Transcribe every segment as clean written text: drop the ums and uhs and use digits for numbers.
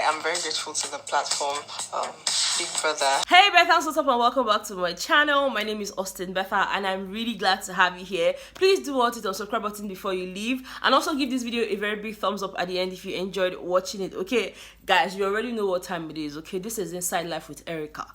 am very grateful to the platform, Big Brother. Hey Bethans, what's up and welcome back to my channel. My name is Austin Betha and I'm really glad to have you here. Please do hit the subscribe button before you leave, and also give this video a very big thumbs up at the end if you enjoyed watching it. Okay guys, you already know what time it is. Okay, this is Inside Life with Erica.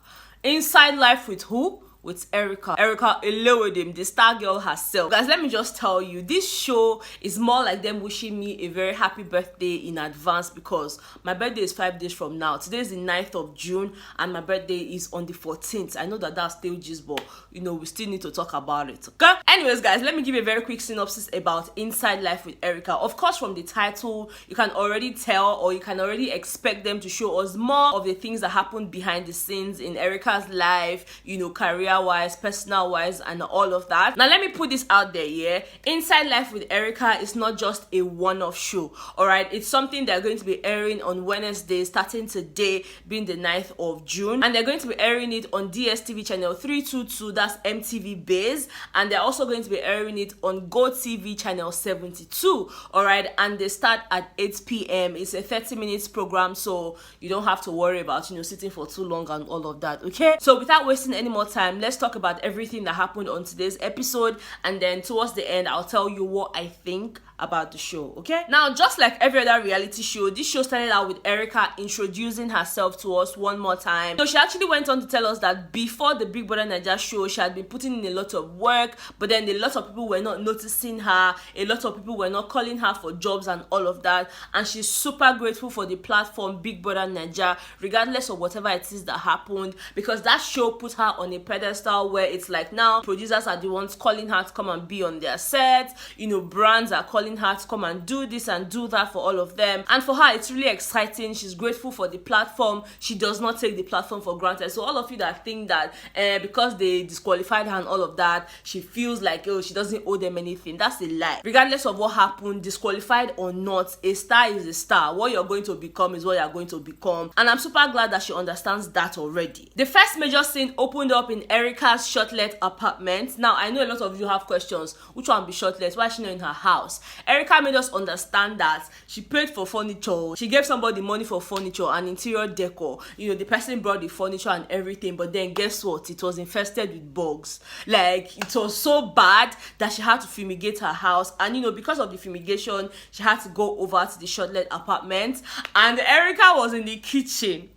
Inside Life with who? With Erica NLEWEDIM, the star girl herself. Guys, let me just tell you, this show is more like them wishing me a very happy birthday in advance, because my birthday is 5 days from now. Today is the 9th of June and my birthday is on the 14th. I know that that's still just, but you know, we still need to talk about it, okay? Anyways guys, let me give a very quick synopsis about Inside Life with Erica. Of course, from the title you can already tell, or you can already expect them to show us more of the things that happen behind the scenes in Erica's life, you know, career wise, personal wise, and all of that. Now let me put this out there, yeah, Inside Life with Erica is not just a one-off show, all right? It's something they're going to be airing on Wednesday, starting today being the 9th of June, and they're going to be airing it on DSTV channel 322, that's MTV base, and they're also going to be airing it on GoTV channel 72, all right? And they start at 8 p.m. It's a 30 minutes program, so you don't have to worry about, you know, sitting for too long and all of that, okay? So without wasting any more time, let's talk about everything that happened on today's episode, and then towards the end I'll tell you what I think about the show, okay? Now, just like every other reality show, this show started out with Erica introducing herself to us one more time. So she actually went on to tell us that before the Big Brother Naija show, she had been putting in a lot of work, but then a lot of people were not noticing her, a lot of people were not calling her for jobs and all of that, and she's super grateful for the platform Big Brother Naija, regardless of whatever it is that happened, because that show put her on a pedestal where it's like now producers are the ones calling her to come and be on their set, you know, brands are calling her to come and do this and do that for all of them, and for her it's really exciting. She's grateful for the platform. She does not take the platform for granted. So all of you that think that because they disqualified her and all of that, she feels like, oh, she doesn't owe them anything, that's a lie. Regardless of what happened, disqualified or not, a star is a star. What you're going to become is what you're going to become, and I'm super glad that she understands that already. The first major scene opened up in Erica's shortlet apartment. Now I know a lot of you have questions, which one be shortlet, why is she not in her house? Erica made us understand that she paid for furniture, she gave somebody money for furniture and interior decor, you know, the person brought the furniture and everything, but then guess what, it was infested with bugs. Like, it was so bad that she had to fumigate her house, and you know, because of the fumigation she had to go over to the shortlet apartment, and Erica was in the kitchen.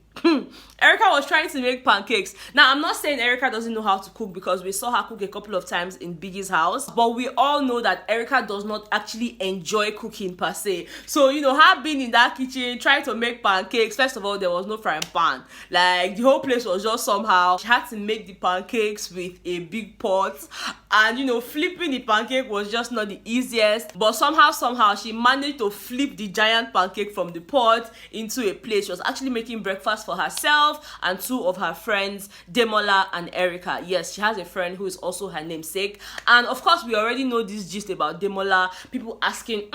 Erica was trying to make pancakes. Now, I'm not saying Erica doesn't know how to cook, because we saw her cook a couple of times in Biggie's house, but we all know that Erica does not actually enjoy cooking per se. So, you know, her being in that kitchen trying to make pancakes, first of all, there was no frying pan. Like, the whole place was just somehow. She had to make the pancakes with a big pot, and you know, flipping the pancake was just not the easiest, but somehow she managed to flip the giant pancake from the pot into a plate. She was actually making breakfast for herself and two of her friends, Demola and Erica. Yes, she has a friend who is also her namesake, and of course we already know this gist about Demola. People asking,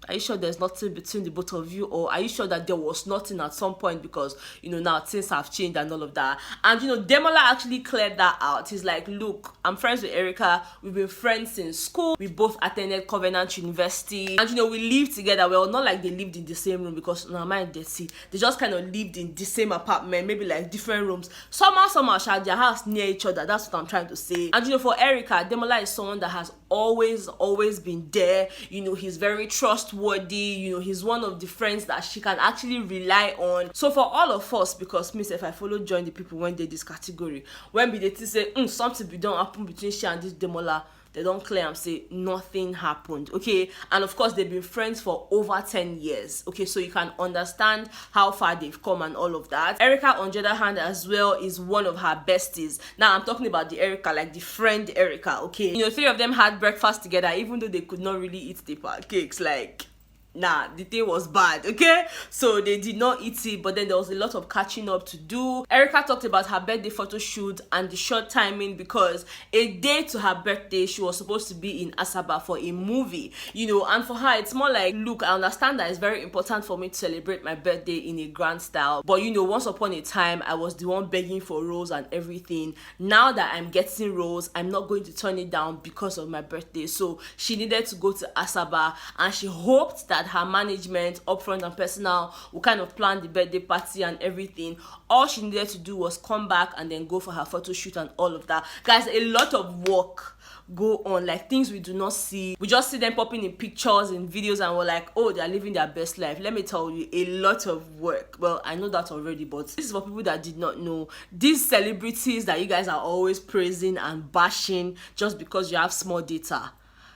are you sure there's nothing between the both of you, or are you sure that there was nothing at some point, because you know, now things have changed and all of that? And you know, Demola actually cleared that out. He's like, look, I'm friends with Erica, we've been friends since school, we both attended Covenant University, and you know, we lived together. Well, not like they lived in the same room, because no, mind they see, they just kind of lived in the same apartment, maybe like different rooms, somehow share their house near each other. That's what I'm trying to say. And you know, for Erica, Demola is someone that has always been there. You know, he's very trustworthy. You know, he's one of the friends that she can actually rely on. So for all of us, because me, if I follow join the people when they this category, when be they say something be done happen between she and this Demola, they don't claim say nothing happened, okay? And of course they've been friends for over 10 years, okay? So you can understand how far they've come and all of that. Erica, on the other hand, as well, is one of her besties. Now I'm talking about the Erica, like the friend Erica, okay? You know, 3 of them had breakfast together, even though they could not really eat the pancakes. Like, nah, the thing was bad, okay? So they did not eat it, but then there was a lot of catching up to do. Erica talked about her birthday photo shoot and the short timing, because a day to her birthday she was supposed to be in Asaba for a movie, you know. And for her it's more like, look, I understand that it's very important for me to celebrate my birthday in a grand style, but you know, once upon a time I was the one begging for roles and everything. Now that I'm getting roles, I'm not going to turn it down because of my birthday. So she needed to go to Asaba, and she hoped that that her management, upfront and personal, will kind of plan the birthday party and everything. All she needed to do was come back and then go for her photo shoot and all of that. Guys, a lot of work go on, like things we do not see. We just see them popping in pictures, in videos, and we're like, oh, they're living their best life. Let me tell you, a lot of work. Well, I know that already, but this is for people that did not know. These celebrities that you guys are always praising and bashing just because you have small data,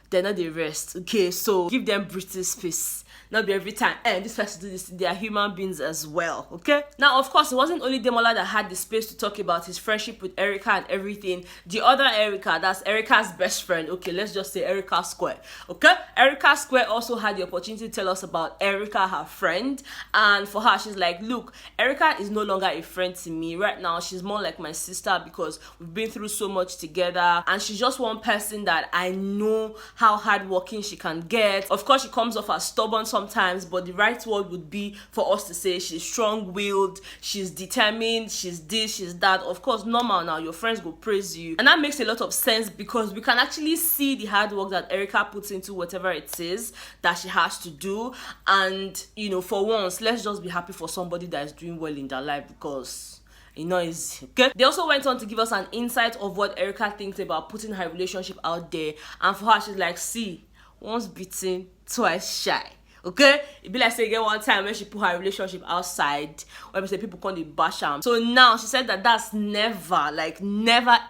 they're not the rest. Okay, so give them breathing space. Not be every time, this person do this. They are human beings as well, okay? Now, of course, it wasn't only Demola that had the space to talk about his friendship with Erica and everything. The other Erica, that's Erica's best friend, okay, let's just say Erica Square, okay? Erica Square also had the opportunity to tell us about Erica, her friend, and for her, she's like, look, Erica is no longer a friend to me. Right now, she's more like my sister because we've been through so much together, and she's just one person that I know how hardworking she can get. Of course, she comes off as stubborn sometimes, but the right word would be for us to say she's strong-willed, she's determined, she's this, she's that. Of course, normal now, your friends will praise you, and that makes a lot of sense because we can actually see the hard work that Erica puts into whatever it is that she has to do. And you know, for once, let's just be happy for somebody that is doing well in their life, because you know, it's okay. They also went on to give us an insight of what Erica thinks about putting her relationship out there, and for her, she's like, see, once bitten, twice shy. Okay, it be like say again one time when she put her relationship outside, when we say people call it bash am. So now she said that that's never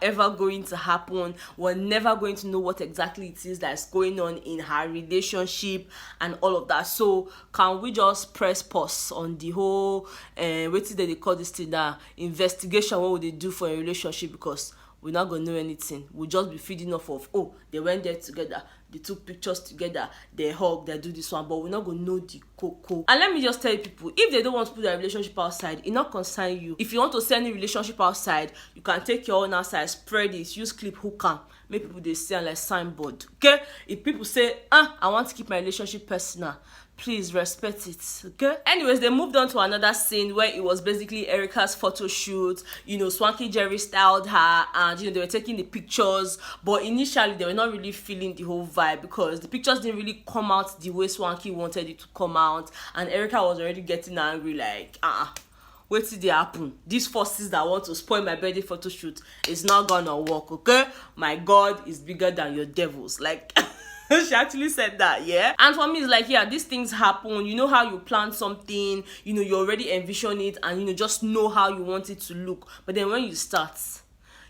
ever going to happen. We're never going to know what exactly it is that's going on in her relationship and all of that. So can we just press pause on the whole what did they call this thing, that investigation? What would they do for a relationship? Because we're not gonna know anything. We'll just be feeding off of, oh, they went there together, they took pictures together, they hug, they do this one, but we're not gonna know the cocoa. And let me just tell you people, if they don't want to put their relationship outside, it not concern you. If you want to send a relationship outside, you can take your own outside, spread it, use clip hookah, make people they say like signboard. Okay? If people say, I want to keep my relationship personal, please respect it, okay? Anyways, they moved on to another scene where it was basically Erica's photo shoot. You know, Swanky Jerry styled her, and you know, they were taking the pictures, but initially they were not really feeling the whole vibe because the pictures didn't really come out the way Swanky wanted it to come out, and Erica was already getting angry, like, wait till they happen. These forces that want to spoil my birthday photo shoot is not gonna work, okay? My God is bigger than your devils, like. She actually said that, yeah? And for me, it's like, yeah, these things happen. You know how you plan something, you know, you already envision it, and, you know, just know how you want it to look. But then when you start,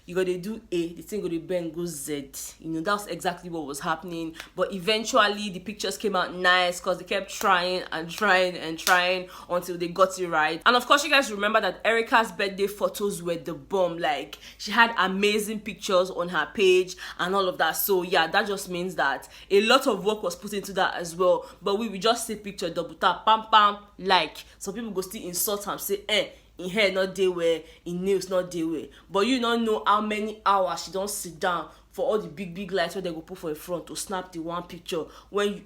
you gotta do A, the thing gonna bend, go Z. You know, that's exactly what was happening. But eventually, the pictures came out nice because they kept trying and trying and trying until they got it right. And of course, you guys remember that Erica's birthday photos were the bomb. Like, she had amazing pictures on her page and all of that. So yeah, that just means that a lot of work was put into that as well. But we just see picture, double tap, pam pam, like. Some people go still insult and say, in hair not day wear, in nails not day wear. But you don't know how many hours she don't sit down for all the big lights where they go put for a front to snap the one picture. When you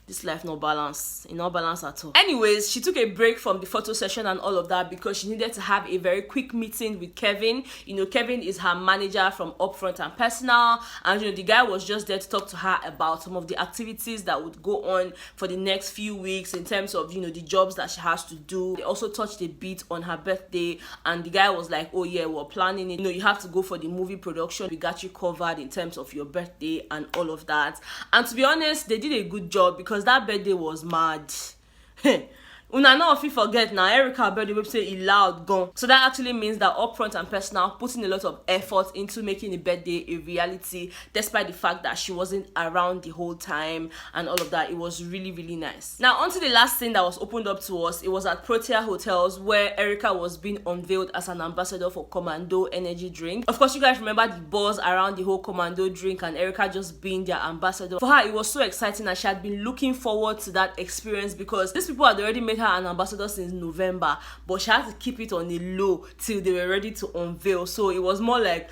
this life no balance, not balance at all. Anyways, she took a break from the photo session and all of that because she needed to have a very quick meeting with Kevin. You know, Kevin is her manager from Upfront and Personal, and you know, the guy was just there to talk to her about some of the activities that would go on for the next few weeks in terms of, you know, the jobs that she has to do. They also touched a bit on her birthday, and the guy was like, oh yeah, we're planning it. You know, you have to go for the movie production. We got you covered in terms of your birthday and all of that. And to be honest, they did a good job because that birthday was mad. Una know if you forget now, Erica birthday website is loud gone. So that actually means that Upfront and Personal putting a lot of effort into making the birthday a reality, despite the fact that she wasn't around the whole time and all of that. It was really nice. Now on to the last thing that was opened up to us. It was at Protea Hotels where Erica was being unveiled as an ambassador for Commando energy drink. Of course, you guys remember the buzz around the whole Commando drink and Erica just being their ambassador. For her, it was so exciting and she had been looking forward to that experience because these people had already made her her an ambassador since November, but she had to keep it on a low till they were ready to unveil. So it was more like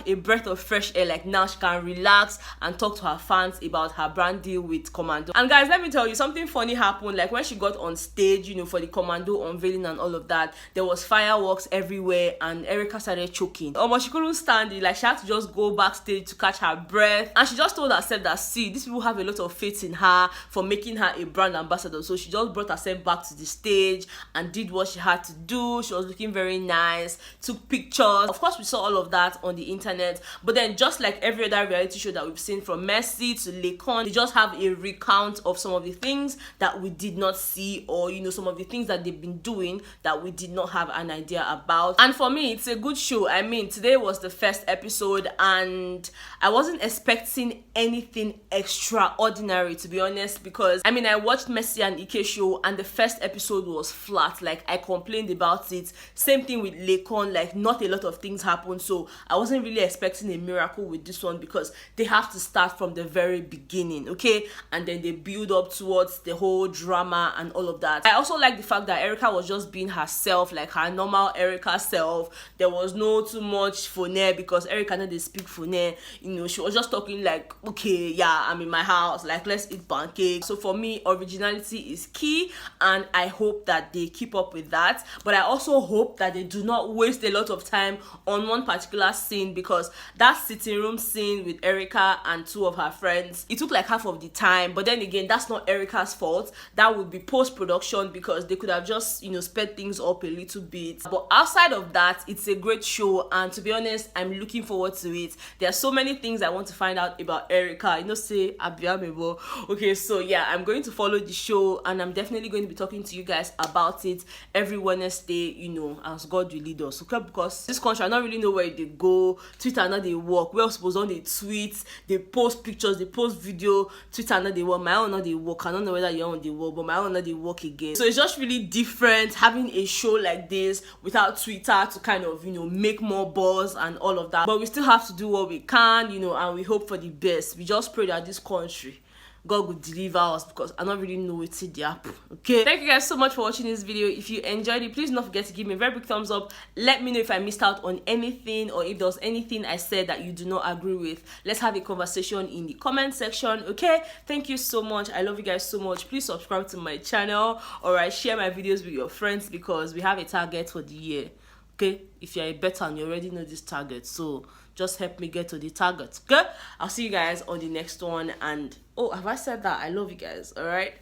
a breath of fresh air. Like now she can relax and talk to her fans about her brand deal with Commando. And guys, let me tell you, something funny happened. Like when she got on stage, you know, for the Commando unveiling and all of that, there was fireworks everywhere and Erica started choking. But she couldn't stand it. Like she had to just go backstage to catch her breath, and she just told herself that, see, these people have a lot of faith in her for making her a brand ambassador. So she just brought herself back to the stage and did what she had to do. She was looking very nice, took pictures. Of course, we saw all of that on the internet, but then just like every other reality show that we've seen, from Mercy to Laycon, they just have a recount of some of the things that we did not see, or you know, some of the things that they've been doing that we did not have an idea about. And for me, it's a good show. I mean, today was the first episode and I wasn't expecting anything extraordinary, to be honest, because I mean, I watched Mercy and Ike show and the first episode was flat. Like I complained about it. Same thing with Laycon, like not a lot of things happened. So I wasn't really expecting a miracle with this one because they have to start from the very beginning, okay? And then they build up towards the whole drama and all of that. I also like the fact that Erica was just being herself, like her normal Erica self. There was no too much phone because Erica know they speak phone. You know, she was just talking like, okay, yeah, I'm in my house, like let's eat pancakes. So for me, originality is key and I hope that they keep up with that. But I also hope that they do not waste a lot of time on one particular scene, because that sitting room scene with Erica and two of her friends, it took like half of the time. But then again, that's not Erica's fault. That would be post-production because they could have just, you know, sped things up a little bit. But outside of that, it's a great show and to be honest, I'm looking forward to it. There are so many things I want to find out about Erica, you know, say Amebo. Okay, so yeah, I'm going to follow the show and I'm definitely going to be talking to you guys about it every Wednesday, you know, as God will lead us. Okay, because this country, I don't really know where they go. Twitter now they work. We're supposed on they tweet, they post pictures, they post video. Twitter now they work. My own not they work. I don't know whether you're on the work, but my own not they work again. So it's just really different having a show like this without Twitter to kind of, you know, make more buzz and all of that. But we still have to do what we can, you know, and we hope for the best. We just pray that this country, God will deliver us, because I don't really know what's in the app. Okay, thank you guys so much for watching this video. If you enjoyed it, please don't forget to give me a very big thumbs up. Let me know if I missed out on anything or if there was anything I said that you do not agree with. Let's have a conversation in the comment section. Okay, thank you so much. I love you guys so much. Please subscribe to my channel, or share my videos with your friends, because we have a target for the year. Okay, if you're a Betan, you already know this target, so just help me get to the target. Okay, I'll see you guys on the next one. And oh, have I said that? I love you guys. All right,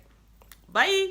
bye.